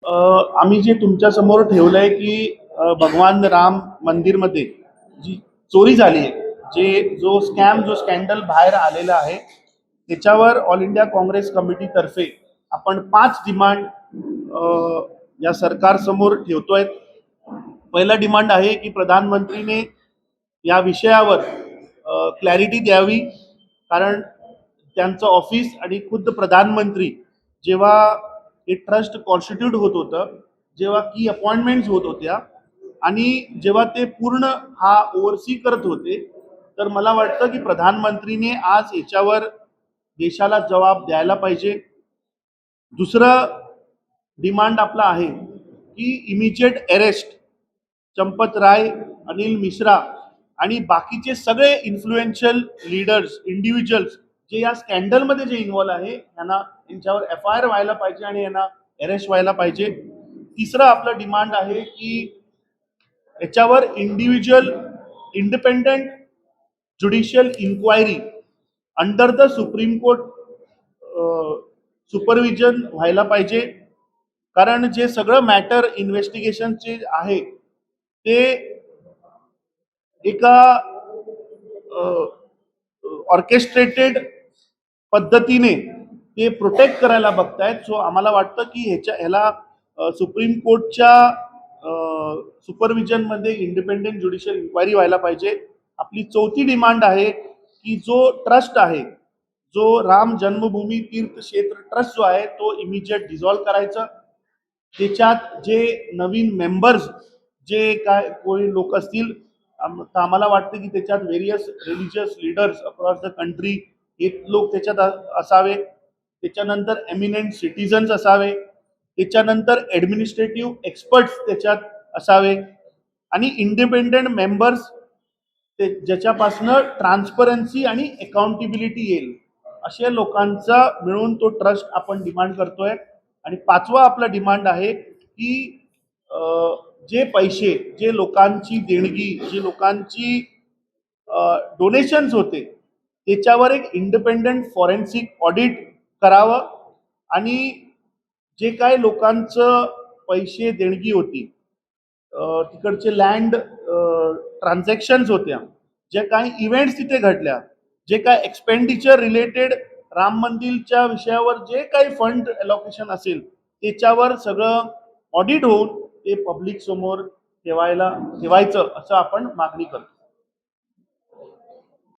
आम्ही जे तुमच्या समोर ठेवलंय की भगवान राम मंदिर मध्ये जी चोरी झाली आहे, जो स्कॅन्डल बाहेर आलेला आहे, त्याच्यावर ऑल इंडिया काँग्रेस कमिटी तर्फे आपण 5 डिमांड या सरकार समोर ठेवतोय. पहिला डिमांड आहे की प्रधानमंत्रीने या विषयावर क्लॅरिटी द्यावी, कारण त्यांचं ऑफिस आणि खुद्द प्रधानमंत्री जेव्हा हे ट्रस्ट कॉन्स्टिट्यूट होत होतं, जेव्हा की अपॉइंटमेंट्स होत होत्या आणि जेव्हा ते पूर्ण हा ओव्हरसी करत होते, तर मला वाटतं की प्रधानमंत्रीने आज याच्यावर देशाला जबाब द्यायला पाहिजे. दुसरं डिमांड आपला आहे की इमिजिएट अरेस्ट चंपत राय, अनिल मिश्रा आणि बाकीचे सगळे इन्फ्लुएन्शियल लीडर्स, इंडिव्हिज्युअल्स जे या स्कॅन्डलमध्ये जे इन्व्हॉल्व आहे, यांच्यावर FIR व्हायला पाहिजे आणि यांना अरेस्ट व्हायला पाहिजे. तिसरं आपलं डिमांड आहे की याच्यावर individual independent judicial inquiry under the Supreme Court supervision व्हायला पाहिजे, कारण जे सगळं मॅटर इन्व्हेस्टिगेशनचे आहे ते एका ऑर्केस्ट्रेटेड पद्धतीने ते प्रोटेक्ट करायला बघतायत. सो आम्हाला वाटतं की ह्याला सुप्रीम कोर्टच्या सुपरविजन मध्ये इंडिपेंडेंट ज्युडिशियल इन्क्वायरी व्हायला पाहिजे. आपली चौथी डिमांड आहे की जो ट्रस्ट आहे, जो राम जन्मभूमी तीर्थ क्षेत्र ट्रस्ट जो आहे, तो इमिजिएट डिझॉल्व्ह करायचा. त्याच्यात जे नवीन मेंबर्स जे काय कोणी लोक असतील, तर आम्हाला वाटतं की त्याच्यात various religious leaders across the country हे लोक त्याच्यात असावे. त्याच्यानंतर एमिनेंट सिटीजन्स असावे. त्याच्यानंतर ॲडमिनिस्ट्रेटिव्ह एक्सपर्ट्स त्याच्यात असावे आणि इंडिपेंडेंट मेंबर्स ज्याच्यापासनं ट्रान्सपरन्सी आणि अकाउंटेबिलिटी येईल, अशा लोकांचा मिळून तो ट्रस्ट आपण डिमांड करतोय. आणि पाचवा आपला डिमांड आहे की जे पैसे, जे लोकांची देणगी, जे लोकांची डोनेशन्स होते, त्याच्यावर एक इंडिपेंडेंट फॉरेन्सिक ऑडिट करावं आणि जे काय लोकांचं पैसे देणगी होती, तिकडचे लँड ट्रान्झॅक्शन्स होत्या, जे काही इव्हेंट्स तिथे घडल्या, जे काय एक्सपेंडिचर रिलेटेड राम मंदिरच्या विषयावर जे काही फंड अलोकेशन असेल, त्याच्यावर सगळं ऑडिट होऊन ते पब्लिक समोर ठेवायचं असं आपण मागणी करतो.